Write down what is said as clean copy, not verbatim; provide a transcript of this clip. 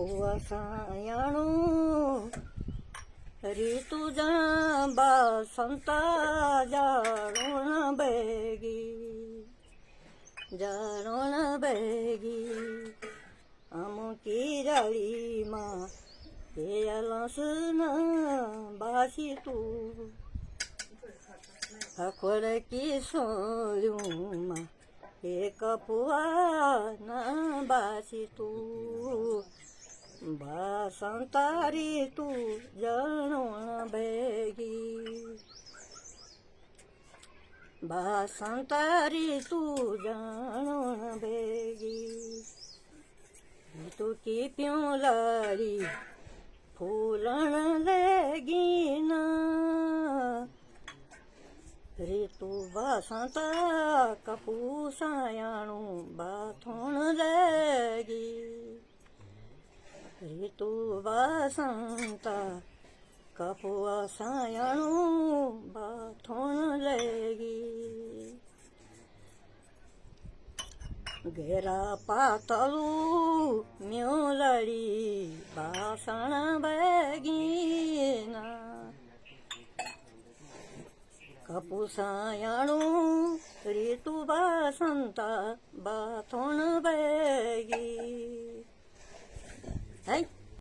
કપુઆસાયાણું રીતુ જાંબા સંતા જાણોણ baggy અમુકી જાળીમાં લસના બાસી તું ખોડકી સોળ્યુંમાં એ કપુઆના બાસી તું બાસંતારી તું જણોણ ભેગી બાસંતારી તું જણોણ ભેગી તું કીપ્યું લાડી ફૂલણ લેગીના રીતુ બાસંતા કપુસાયાણું બાથોણ લેગી રીતુ બાસંતા કપુસાયાણું બાથોણ લેગી ઘેરા પાતળું મ્યોલડી બાસણ બેગીના કપુસાયાણું રીતુ બાસંતા બાથોણ બેગી. Hey.